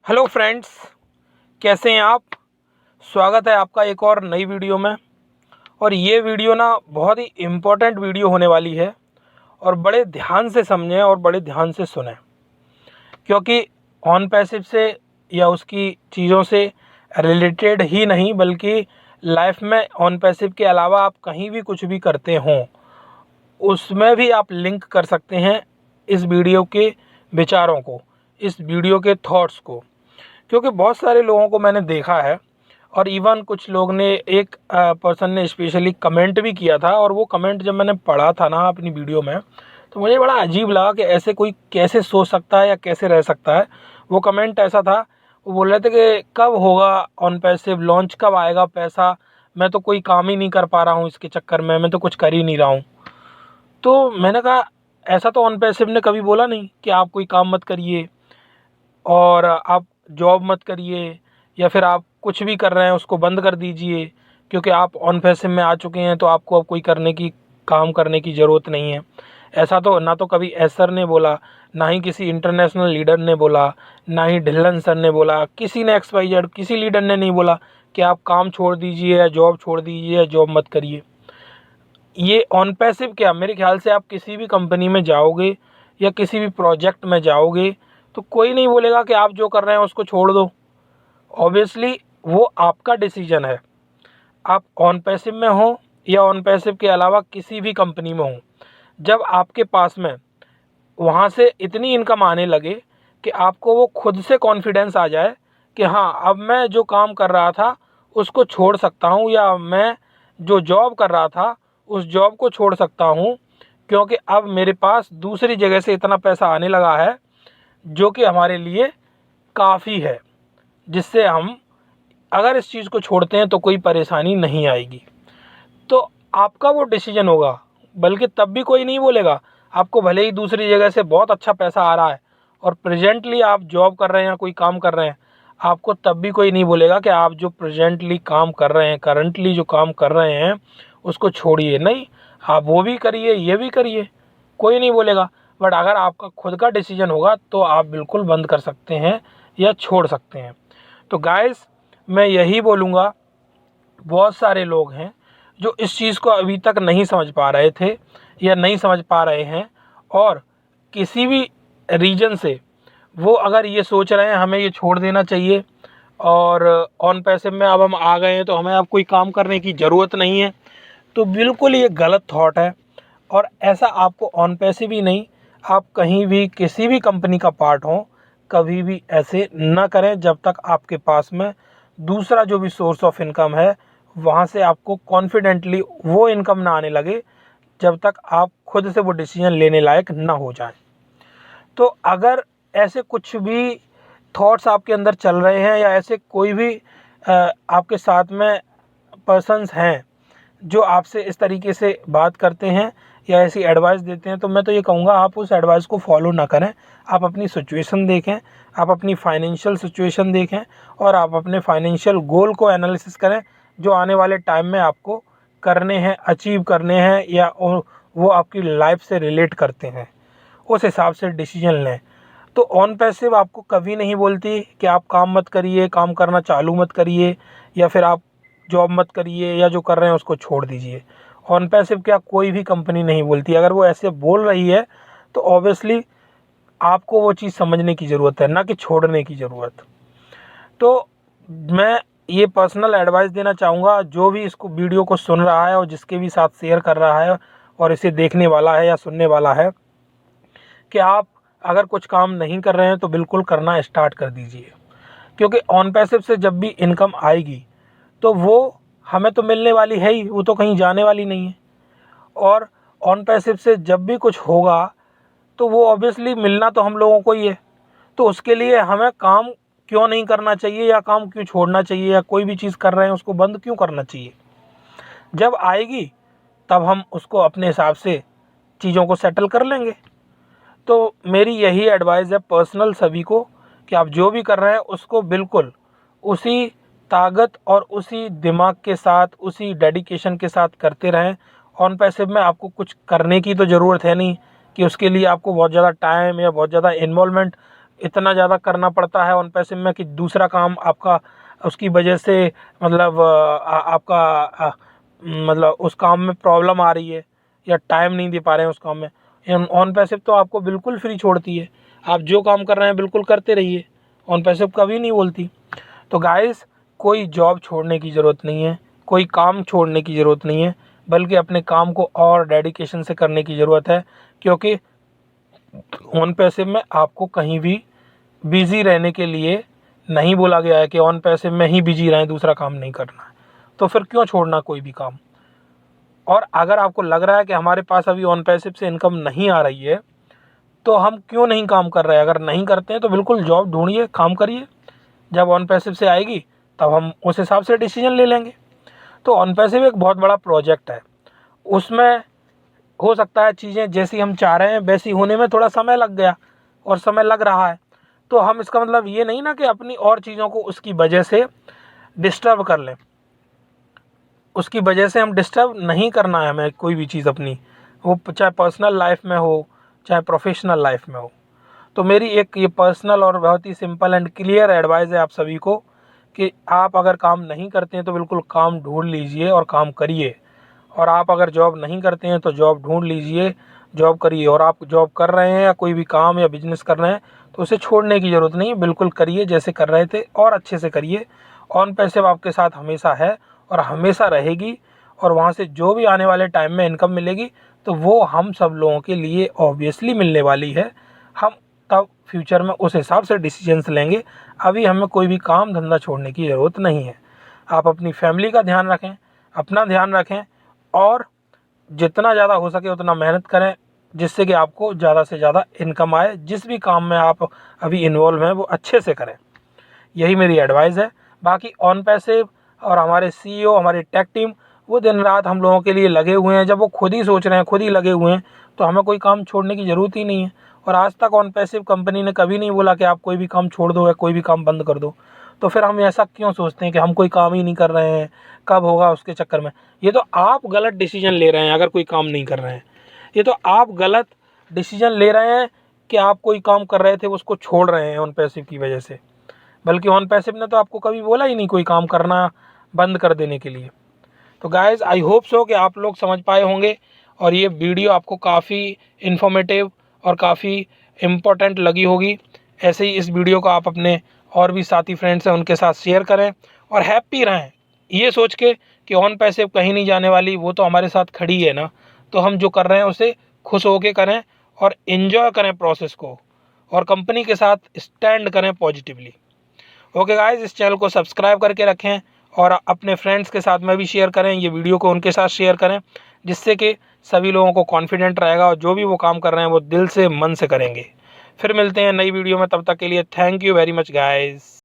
Hello friends, कैसे हैं आप। स्वागत है आपका एक और नई वीडियो में। और ये वीडियो ना बहुत ही इम्पोर्टेंट वीडियो होने वाली है और बड़े ध्यान से समझें और बड़े ध्यान से सुनें, क्योंकि ऑन पैसिव से या उसकी चीज़ों से रिलेटेड ही नहीं बल्कि लाइफ में ऑन पैसिव के अलावा आप कहीं भी कुछ भी करते हों उसमें भी आप लिंक कर सकते हैं इस वीडियो के विचारों को, इस वीडियो के थॉट्स को। क्योंकि बहुत सारे लोगों को मैंने देखा है और इवन कुछ लोग ने एक पर्सन ने स्पेशली कमेंट भी किया था, और वो कमेंट जब मैंने पढ़ा था ना अपनी वीडियो में तो मुझे बड़ा अजीब लगा कि ऐसे कोई कैसे सोच सकता है या कैसे रह सकता है। वो कमेंट ऐसा था, वो बोल रहे थे कि कब होगा ऑन पैसिव लॉन्च, कब आएगा पैसा, मैं तो कोई काम ही नहीं कर पा रहा हूँ इसके चक्कर में, मैं तो कुछ कर ही नहीं रहा हूँ। तो मैंने कहा ऐसा तो ऑन पैसिव ने कभी बोला नहीं कि आप कोई काम मत करिए और आप जॉब मत करिए या फिर आप कुछ भी कर रहे हैं उसको बंद कर दीजिए, क्योंकि आप ऑन पैसिव में आ चुके हैं तो आपको अब कोई काम करने की ज़रूरत नहीं है। ऐसा तो ना तो कभी एसर ने बोला, ना ही किसी इंटरनेशनल लीडर ने बोला, ना ही ढिल्लन सर ने बोला, किसी ने XYZ किसी लीडर ने नहीं बोला कि आप काम छोड़ दीजिए या जॉब छोड़ दीजिए या जॉब मत करिए। ये ऑन पैसिव क्या, मेरे ख्याल से आप किसी भी कंपनी में जाओगे या किसी भी प्रोजेक्ट में जाओगे तो कोई नहीं बोलेगा कि आप जो कर रहे हैं उसको छोड़ दो। ऑब्वियसली वो आपका डिसीजन है, आप ऑन पैसिव में हो या ऑन पैसिव के अलावा किसी भी कंपनी में हो। जब आपके पास में वहाँ से इतनी इनकम आने लगे कि आपको वो खुद से कॉन्फिडेंस आ जाए कि हाँ अब मैं जो काम कर रहा था उसको छोड़ सकता हूँ, या मैं जो जॉब कर रहा था उस जॉब को छोड़ सकता हूँ, क्योंकि अब मेरे पास दूसरी जगह से इतना पैसा आने लगा है जो कि हमारे लिए काफ़ी है, जिससे हम अगर इस चीज़ को छोड़ते हैं तो कोई परेशानी नहीं आएगी। तो आपका वो डिसीजन होगा, बल्कि तब भी कोई नहीं बोलेगा। आपको भले ही दूसरी जगह से बहुत अच्छा पैसा आ रहा है और प्रेजेंटली आप जॉब कर रहे हैं या कोई काम कर रहे हैं, आपको तब भी कोई नहीं बोलेगा कि आप जो प्रेजेंटली काम कर रहे हैं, करंटली जो काम कर रहे हैं उसको छोड़िए। नहीं, आप वो भी करिए ये भी करिए, कोई नहीं बोलेगा। बट अगर आपका खुद का डिसीजन होगा तो आप बिल्कुल बंद कर सकते हैं या छोड़ सकते हैं। तो गाइस, मैं यही बोलूँगा, बहुत सारे लोग हैं जो इस चीज़ को अभी तक नहीं समझ पा रहे थे या नहीं समझ पा रहे हैं, और किसी भी रीजन से वो अगर ये सोच रहे हैं हमें ये छोड़ देना चाहिए और ऑन पैसिव में अब हम आ गए हैं तो हमें अब कोई काम करने की ज़रूरत नहीं है, तो बिल्कुल ये गलत थॉट है। और ऐसा आपको ऑन पैसिव ही नहीं, आप कहीं भी किसी भी कंपनी का पार्ट हो, कभी भी ऐसे ना करें जब तक आपके पास में दूसरा जो भी सोर्स ऑफ इनकम है वहाँ से आपको कॉन्फिडेंटली वो इनकम ना आने लगे, जब तक आप खुद से वो डिसीजन लेने लायक ना हो जाए। तो अगर ऐसे कुछ भी थॉट्स आपके अंदर चल रहे हैं या ऐसे कोई भी आपके साथ में पर्सन्स हैं जो आपसे इस तरीके से बात करते हैं या ऐसी एडवाइस देते हैं, तो मैं तो ये कहूँगा आप उस एडवाइस को फॉलो ना करें। आप अपनी सिचुएशन देखें, आप अपनी फाइनेंशियल सिचुएशन देखें और आप अपने फाइनेंशियल गोल को एनालिसिस करें जो आने वाले टाइम में आपको करने हैं, अचीव करने हैं, या वो आपकी लाइफ से रिलेट करते हैं, उस हिसाब से डिसीजन लें। तो ऑन पैसिव आपको कभी नहीं बोलती कि आप काम मत करिए, काम करना चालू मत करिए, या फिर आप जॉब मत करिए या जो कर रहे हैं उसको छोड़ दीजिए। ऑन पैसिव क्या कोई भी कंपनी नहीं बोलती। अगर वो ऐसे बोल रही है तो ऑब्वियसली आपको वो चीज़ समझने की ज़रूरत है, ना कि छोड़ने की ज़रूरत। तो मैं ये पर्सनल एडवाइस देना चाहूँगा जो भी इसको वीडियो को सुन रहा है और जिसके भी साथ शेयर कर रहा है और इसे देखने वाला है या सुनने वाला है, कि आप अगर कुछ काम नहीं कर रहे हैं तो बिल्कुल करना स्टार्ट कर दीजिए। क्योंकि ऑन पैसिव से जब भी इनकम आएगी तो वो हमें तो मिलने वाली है ही, वो तो कहीं जाने वाली नहीं है। और ऑन पैसिव से जब भी कुछ होगा तो वो ऑब्वियसली मिलना तो हम लोगों को ही है। तो उसके लिए हमें काम क्यों नहीं करना चाहिए या काम क्यों छोड़ना चाहिए या कोई भी चीज़ कर रहे हैं उसको बंद क्यों करना चाहिए। जब आएगी तब हम उसको अपने हिसाब से चीज़ों को सेटल कर लेंगे। तो मेरी यही एडवाइस है पर्सनल सभी को कि आप जो भी कर रहे हैं उसको बिल्कुल उसी ताकत और उसी दिमाग के साथ, उसी डेडिकेशन के साथ करते रहें। ऑन पैसिव में आपको कुछ करने की तो ज़रूरत है नहीं कि उसके लिए आपको बहुत ज़्यादा टाइम या बहुत ज़्यादा इन्वॉल्वमेंट इतना ज़्यादा करना पड़ता है ऑन पैसिव में कि दूसरा काम आपका उसकी वजह से मतलब आपका मतलब उस काम में प्रॉब्लम आ रही है या टाइम नहीं दे पा रहे हैं उस काम में। ऑन पैसिव तो आपको बिल्कुल फ्री छोड़ती है, आप जो काम कर रहे हैं बिल्कुल करते रहिए, ऑन पैसिव कभी नहीं बोलती। तो गाइस, कोई जॉब छोड़ने की ज़रूरत नहीं है, कोई काम छोड़ने की ज़रूरत नहीं है, बल्कि अपने काम को और डेडिकेशन से करने की ज़रूरत है, क्योंकि ऑन पैसिव में आपको कहीं भी बिज़ी रहने के लिए नहीं बोला गया है कि ऑन पैसिव में ही बिजी रहें, दूसरा काम नहीं करना है। तो फिर क्यों छोड़ना कोई भी काम। और अगर आपको लग रहा है कि हमारे पास अभी ऑन पैसिव से इनकम नहीं आ रही है तो हम क्यों नहीं काम कर रहे हैं, अगर नहीं करते हैं तो बिल्कुल जॉब ढूंढिए, काम करिए। जब ऑन पैसिव से आएगी तब हम उस हिसाब से डिसीजन ले लेंगे। तो ऑन पैसिव एक बहुत बड़ा प्रोजेक्ट है, उसमें हो सकता है चीज़ें जैसी हम चाह रहे हैं वैसी होने में थोड़ा समय लग गया और समय लग रहा है, तो हम इसका मतलब ये नहीं ना कि अपनी और चीज़ों को उसकी वजह से डिस्टर्ब कर लें। उसकी वजह से हम डिस्टर्ब नहीं करना है हमें कोई भी चीज़ अपनी, वो चाहे पर्सनल लाइफ में हो चाहे प्रोफेशनल लाइफ में हो। तो मेरी एक ये पर्सनल और बहुत ही सिंपल एंड क्लियर एडवाइस है आप सभी को कि आप अगर काम नहीं करते हैं तो बिल्कुल काम ढूंढ लीजिए और काम करिए। और आप अगर जॉब नहीं करते हैं तो जॉब ढूंढ लीजिए, जॉब करिए। और आप जॉब कर रहे हैं या कोई भी काम या बिजनेस कर रहे हैं तो उसे छोड़ने की ज़रूरत नहीं है, बिल्कुल करिए जैसे कर रहे थे और अच्छे से करिए। ऑन पैसिव आपके साथ हमेशा है और हमेशा रहेगी, और वहाँ से जो भी आने वाले टाइम में इनकम मिलेगी तो वो हम सब लोगों के लिए ऑब्वियसली मिलने वाली है। हम तब फ्यूचर में उस हिसाब से डिसीजंस लेंगे। अभी हमें कोई भी काम धंधा छोड़ने की ज़रूरत नहीं है। आप अपनी फैमिली का ध्यान रखें, अपना ध्यान रखें, और जितना ज़्यादा हो सके उतना मेहनत करें, जिससे कि आपको ज़्यादा से ज़्यादा इनकम आए। जिस भी काम में आप अभी इन्वॉल्व हैं वो अच्छे से करें, यही मेरी एडवाइस है। बाकी ऑन पैसिव और हमारे सीईओ, हमारी टेक टीम, वो दिन रात हम लोगों के लिए लगे हुए हैं। जब वो खुद ही सोच रहे हैं, खुद ही लगे हुए हैं, तो हमें कोई काम छोड़ने की ज़रूरत ही नहीं है। और आज तक ऑन पैसिव कंपनी ने कभी नहीं बोला कि आप कोई भी काम छोड़ दो या कोई भी काम बंद कर दो। तो फिर हम ऐसा क्यों सोचते हैं कि हम कोई काम ही नहीं कर रहे हैं, कब होगा उसके चक्कर में। ये तो आप गलत डिसीजन ले रहे हैं अगर कोई काम नहीं कर रहे हैं। ये तो आप गलत डिसीजन ले रहे हैं कि आप कोई काम कर रहे थे उसको छोड़ रहे हैं ऑन पैसिव की वजह से। बल्कि ऑन पैसिव ने तो आपको कभी बोला ही नहीं कोई काम करना बंद कर देने के लिए। तो गाइज़, आई होप सो कि आप लोग समझ पाए होंगे और ये वीडियो आपको काफ़ी इन्फॉर्मेटिव और काफ़ी इम्पोर्टेंट लगी होगी। ऐसे ही इस वीडियो को आप अपने और भी साथी फ्रेंड्स हैं उनके साथ शेयर करें और हैप्पी रहें, ये सोच के कि ऑन पैसिव कहीं नहीं जाने वाली, वो तो हमारे साथ खड़ी है ना। तो हम जो कर रहे हैं उसे खुश होके करें और इन्जॉय करें प्रोसेस को, और कंपनी के साथ स्टैंड करें पॉजिटिवली। ओके गाइज, इस चैनल को सब्सक्राइब करके रखें और अपने फ्रेंड्स के साथ में भी शेयर करें, ये वीडियो को उनके साथ शेयर करें, जिससे कि सभी लोगों को कॉन्फिडेंट रहेगा और जो भी वो काम कर रहे हैं वो दिल से मन से करेंगे। फिर मिलते हैं नई वीडियो में, तब तक के लिए thank you very much guys.